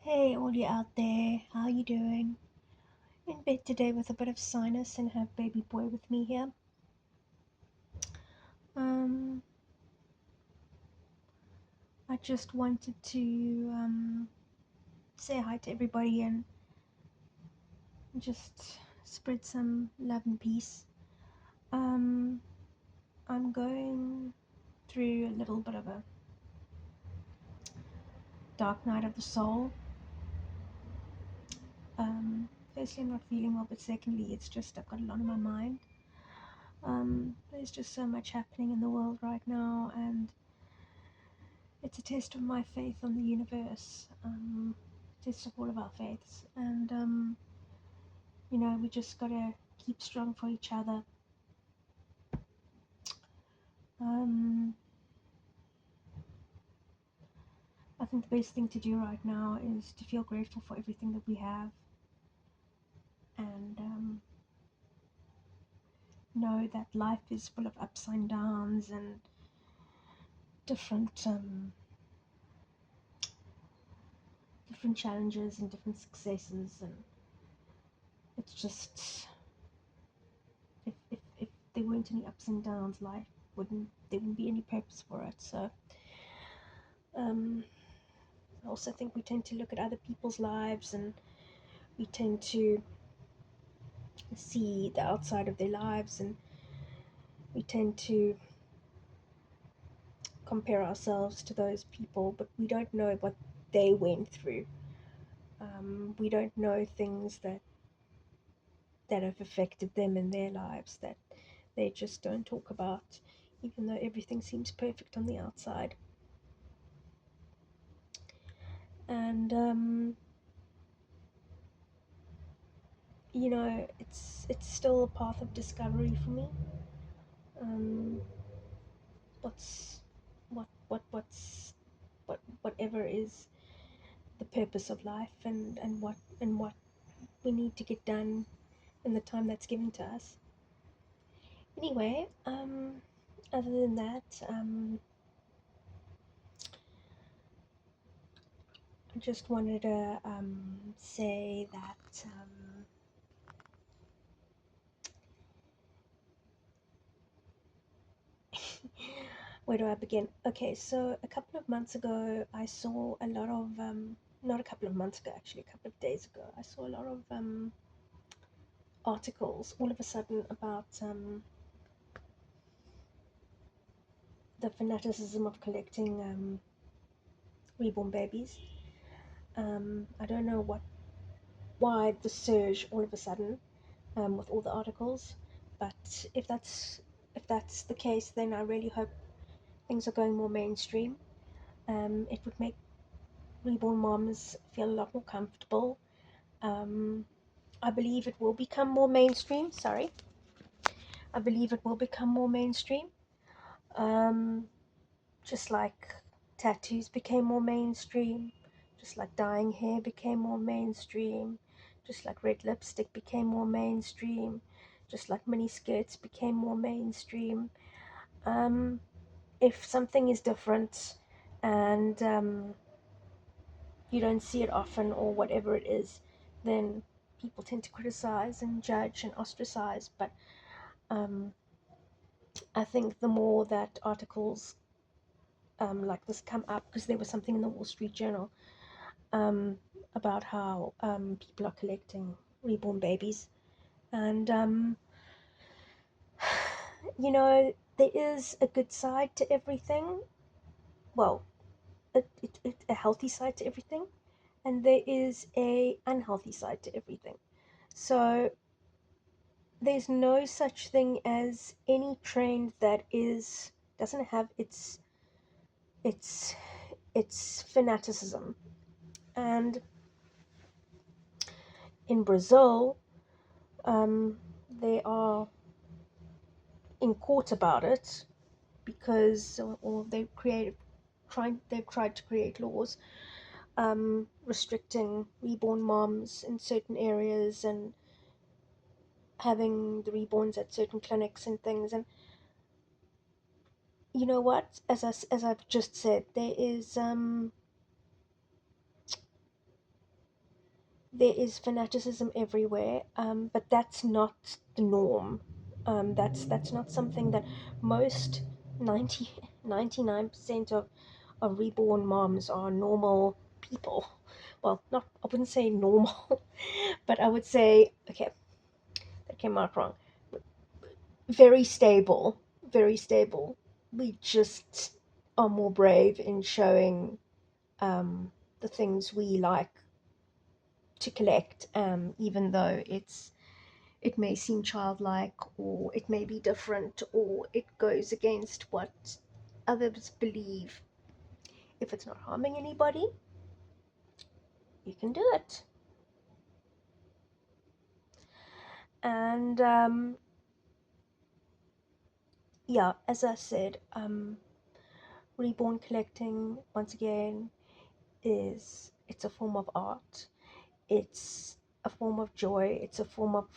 Hey, all you out there, how you doing? In bed today with a bit of sinus and have baby boy with me here. Um, I just wanted to say hi to everybody and just spread some love and peace. Um, I'm going through a little bit of a dark night of the soul. Firstly, I'm not feeling well, but secondly, it's just I've got a lot on my mind. There's just so much happening in the world right now, and it's a test of my faith on the universe, test of all of our faiths. And, we just gotta keep strong for each other. Um, I think the best thing to do right now is to feel grateful for everything that we have and know that life is full of ups and downs and different, different challenges and different successes. And it's just, if there weren't any ups and downs, life there wouldn't be any purpose for it. So Um, I also think we tend to look at other people's lives and we tend to see the outside of their lives, and we tend to compare ourselves to those people, but we don't know what they went through. We don't know things that have affected them in their lives that they just don't talk about, even though everything seems perfect on the outside. And it's still a path of discovery for me. Um, what's whatever is the purpose of life, and what we need to get done in the time that's given to us. Anyway, other than that, I just wanted to say that where do I begin? Okay, so a couple of months ago, I saw a lot of not a couple of months ago, actually, a couple of days ago, I saw a lot of articles all of a sudden about the fanaticism of collecting reborn babies. I don't know why the surge all of a sudden with all the articles, but if that's the case, then I really hope things are going more mainstream. It would make reborn moms feel a lot more comfortable. Um, I believe it will become more mainstream. Sorry, I believe it will become more mainstream. Um, just like tattoos became more mainstream, just like dyeing hair became more mainstream, just like red lipstick became more mainstream, just like mini skirts became more mainstream. Um, if something is different and you don't see it often or whatever it is, then people tend to criticize and judge and ostracize. But um, I think the more that articles like this come up, because there was something in the Wall Street Journal um, about how people are collecting reborn babies. And, there is a good side to everything. Well, a healthy side to everything. And there is a unhealthy side to everything. So there's no such thing as any trend that doesn't have its its fanaticism. And in Brazil, they are in court about it because, or they've tried to create laws restricting reborn moms in certain areas and having the reborns at certain clinics and things. And you know what? As I've just said, there is there is fanaticism everywhere, but that's not the norm. That's not something that most 99% of reborn moms are normal people. Well, not, I wouldn't say normal, but I would say, okay, that came out wrong. Very stable, very stable. We just are more brave in showing the things we like to collect, even though it may seem childlike, or it may be different, or it goes against what others believe. If it's not harming anybody, you can do it. And yeah, as I said, reborn collecting, once again, it's a form of art. It's a form of joy. It's a form of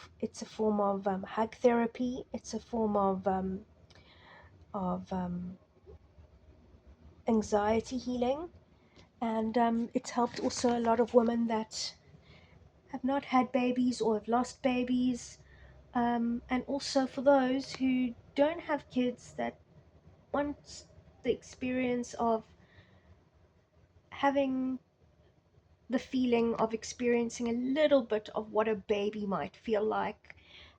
hug therapy. It's a form of anxiety healing, and it's helped also a lot of women that have not had babies or have lost babies, and also for those who don't have kids that want the experience of having the feeling of experiencing a little bit of what a baby might feel like,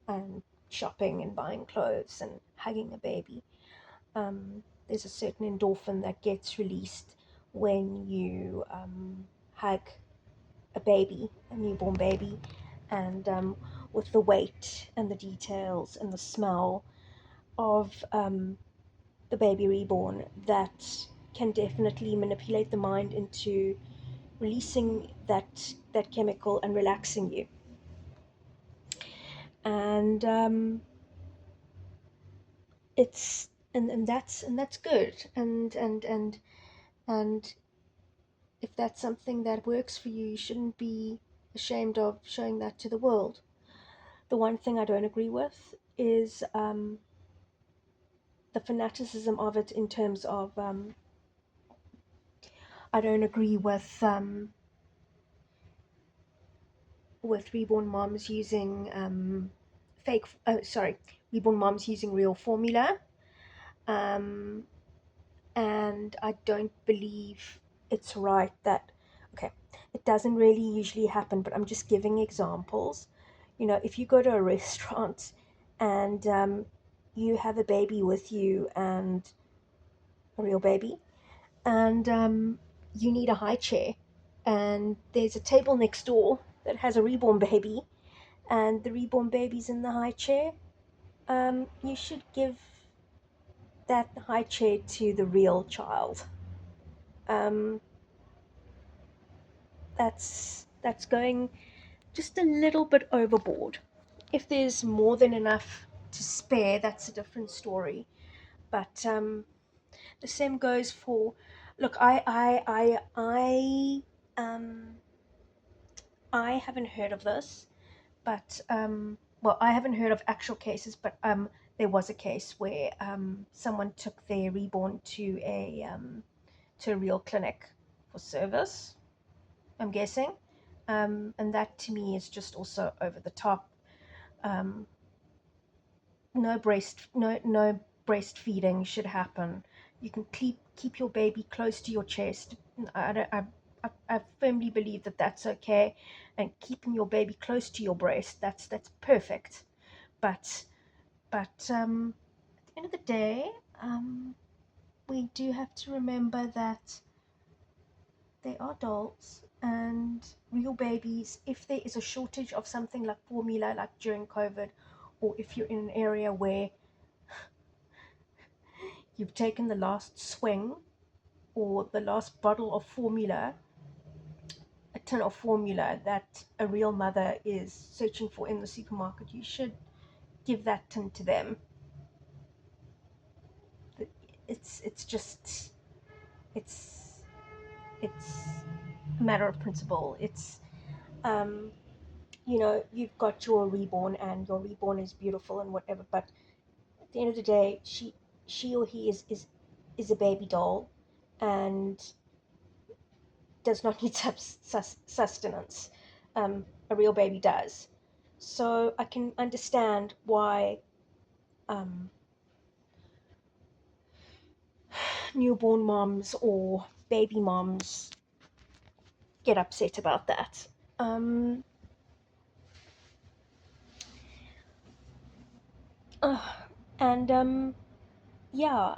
and shopping and buying clothes and hugging a baby. There's a certain endorphin that gets released when you hug a baby, a newborn baby, and with the weight and the details and the smell of the baby reborn, that can definitely manipulate the mind into releasing that chemical and relaxing you. And it's and that's good. And if that's something that works for you, you shouldn't be ashamed of showing that to the world. The one thing I don't agree with is the fanaticism of it, in terms of I don't agree with reborn moms using fake. Sorry, reborn moms using real formula, um, and I don't believe it's right that. Okay, it doesn't really usually happen, but I'm just giving examples. If you go to a restaurant and you have a baby with you, and a real baby, and you need a high chair, and there's a table next door that has a reborn baby, and the reborn baby's in the high chair, you should give that high chair to the real child. Um, that's going just a little bit overboard. If there's more than enough to spare, that's a different story. But the same goes for. Look, I haven't heard of this, but well, I haven't heard of actual cases, but there was a case where someone took their reborn to a real clinic for service, I'm guessing, and that to me is just also over the top. Um, no breastfeeding should happen. You can keep your baby close to your chest. I firmly believe that that's okay, and keeping your baby close to your breast, that's perfect. But at the end of the day, um, we do have to remember that they are adults, and real babies. If there is a shortage of something like formula, like during COVID, or if you're in an area where you've taken the last swing or the last bottle of formula, a tin of formula that a real mother is searching for in the supermarket, you should give that tin to them. It's just it's it's a matter of principle. It's um, you've got your reborn, and your reborn is beautiful and whatever, but at the end of the day, she or he is a baby doll, and does not need sustenance. a real baby does. So I can understand why um, newborn moms or baby moms get upset about that. Um, uh, and yeah,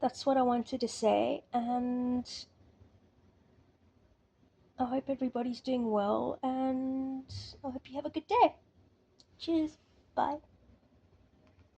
that's what I wanted to say. And I hope everybody's doing well. And I hope you have a good day. Cheers. Bye.